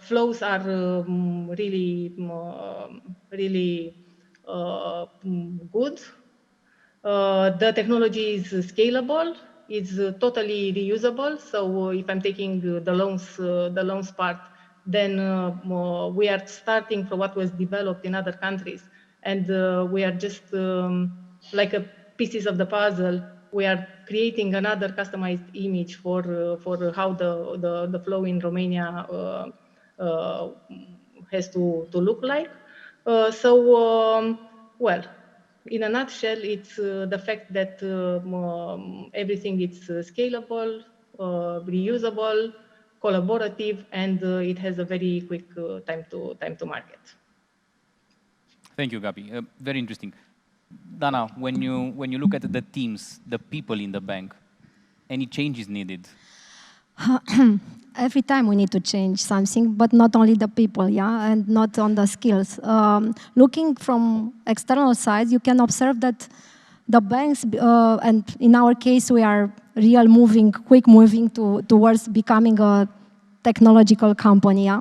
flows are really good. The technology is scalable. It's totally reusable. So if I'm taking the loans part, then we are starting from what was developed in other countries, and we are just like a pieces of the puzzle. We are creating another customized image for how the flow in Romania has to look like. Well, in a nutshell, it's the fact that everything is scalable, reusable, collaborative, and it has a very quick time to market. Thank you, Gabi. Very interesting. Dana, when you look at the teams, the people in the bank, any changes needed? Every time we need to change something, but not only the people, yeah, and not on the skills. Looking from external side, you can observe that the banks, and in our case, we are quick moving towards becoming a technological company, yeah.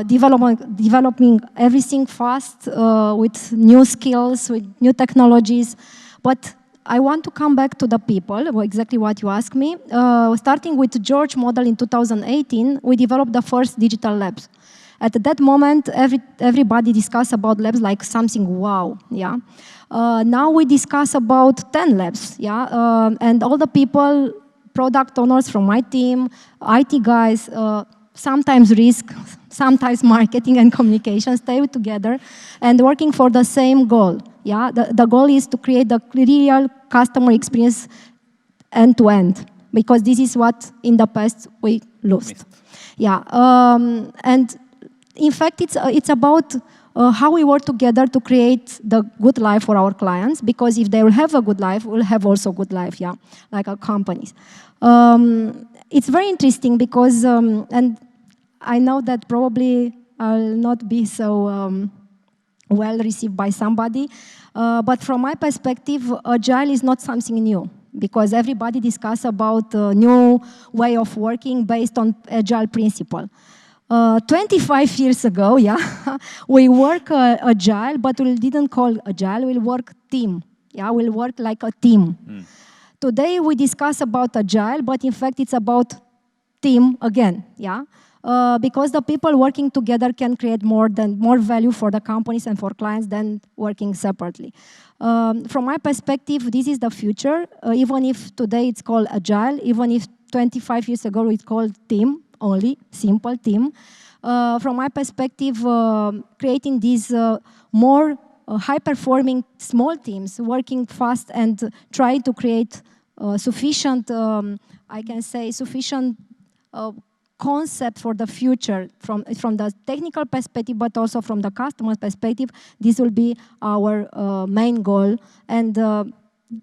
Developing everything fast with new skills, with new technologies, but I want to come back to the people, exactly what you asked me. Starting with George model in 2018, we developed the first digital labs. At that moment, everybody discussed about labs like something wow, yeah. Now we discuss about 10 labs, yeah, and all the people, product owners from my team, IT guys, sometimes risk, sometimes marketing and communication stay together and working for the same goal. Yeah, the goal is to create the real customer experience end to end, because this is what in the past we lost. Yeah, and in fact, it's about how we work together to create the good life for our clients, because if they will have a good life, we'll have also good life, yeah, like our companies. It's very interesting because, and I know that probably I'll not be so well received by somebody, but from my perspective, agile is not something new, because everybody discuss about a new way of working based on agile principle. 25 years ago, yeah, we work agile, but we didn't call agile, we'll work team. Yeah, we'll work like a team. Today we discuss about agile, but in fact it's about team again, yeah. Because the people working together can create more value for the companies and for clients than working separately. From my perspective, this is the future. Even if today it's called agile, even if 25 years ago it's called team only, simple team. From my perspective, creating these more high-performing small teams, working fast and trying to create sufficient, I can say, sufficient concept for the future from the technical perspective, but also from the customer's perspective. This will be our main goal. And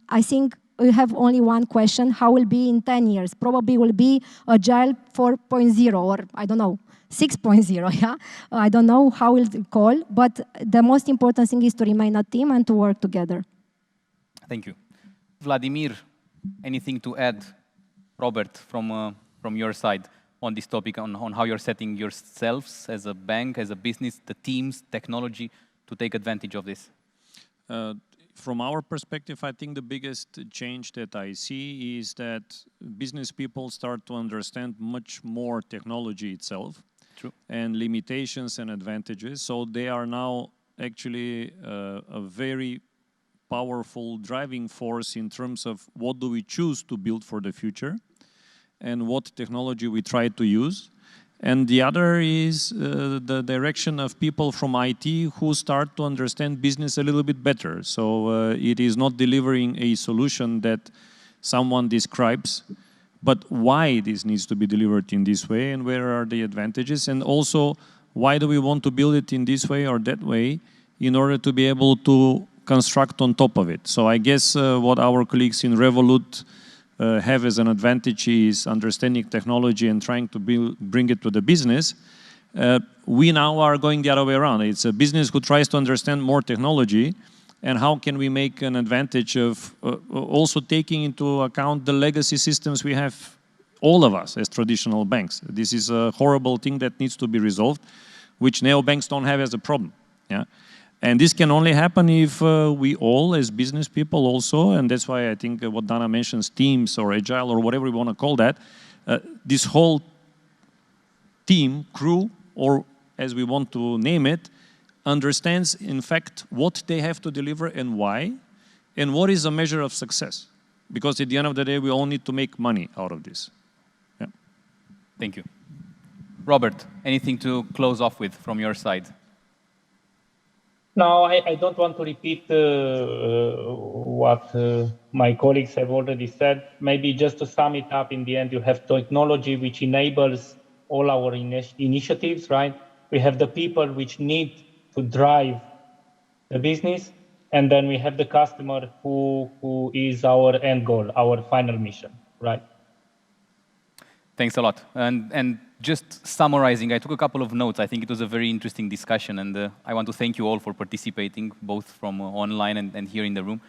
I think we have only one question: how will be in 10 years? Probably will be Agile 4.0 or I don't know, 6.0, yeah? I don't know how we'll call, but the most important thing is to remain a team and to work together. Thank you. Vladimir, anything to add? Robert, from your side on this topic, on how you're setting yourselves as a bank, as a business, the teams, technology, to take advantage of this? From our perspective, I think the biggest change that I see is that business people start to understand much more technology itself. True. And limitations and advantages. So they are now actually a very powerful driving force in terms of what do we choose to build for the future and what technology we try to use. And the other is the direction of people from IT who start to understand business a little bit better. So it is not delivering a solution that someone describes, but why this needs to be delivered in this way and where are the advantages, and also why do we want to build it in this way or that way in order to be able to construct on top of it. So I guess what our colleagues in Revolut have as an advantage is understanding technology and trying to bring it to the business. We now are going the other way around. It's a business who tries to understand more technology, and how can we make an advantage of also taking into account the legacy systems we have, all of us as traditional banks. This is a horrible thing that needs to be resolved, which neobanks don't have as a problem. Yeah? And this can only happen if we all, as business people also, and that's why I think what Dana mentions, teams or agile or whatever we want to call that, this whole team, crew, or as we want to name it, understands in fact what they have to deliver and why, and what is a measure of success. Because at the end of the day, we all need to make money out of this. Yeah. Thank you. Robert, anything to close off with from your side? No, I don't want to repeat what my colleagues have already said. Maybe just to sum it up, in the end, you have technology which enables all our initiatives, right? We have the people which need to drive the business, and then we have the customer who is our end goal, our final mission, right? Thanks a lot. And just summarizing, I took a couple of notes. I think it was a very interesting discussion, and I want to thank you all for participating, both from online and here in the room.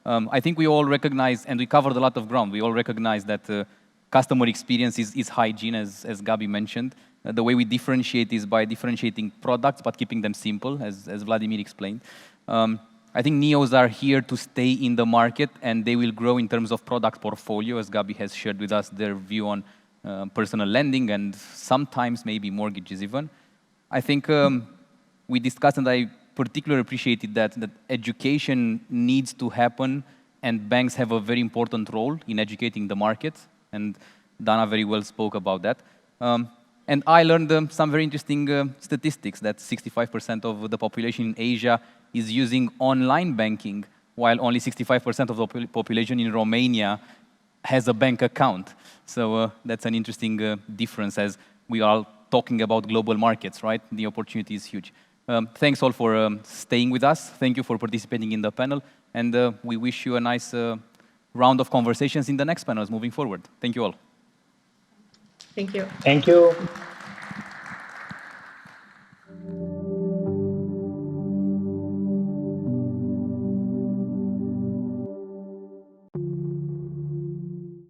I think we all recognize, and we covered a lot of ground, we all recognize that customer experience is hygiene, as Gabi mentioned. The way we differentiate is by differentiating products, but keeping them simple, as Vladimir explained. I think Neos are here to stay in the market, and they will grow in terms of product portfolio, as Gabi has shared with us their view on personal lending and sometimes maybe mortgages even. I think we discussed, and I particularly appreciated that education needs to happen, and banks have a very important role in educating the market, and Dana very well spoke about that. And I learned some very interesting statistics that 65% of the population in Asia is using online banking, while only 65% of the population in Romania has a bank account. So that's an interesting difference, as we are talking about global markets, right? The opportunity is huge. Thanks all for staying with us. Thank you for participating in the panel. And we wish you a nice round of conversations in the next panels moving forward. Thank you all. Thank you. Thank you.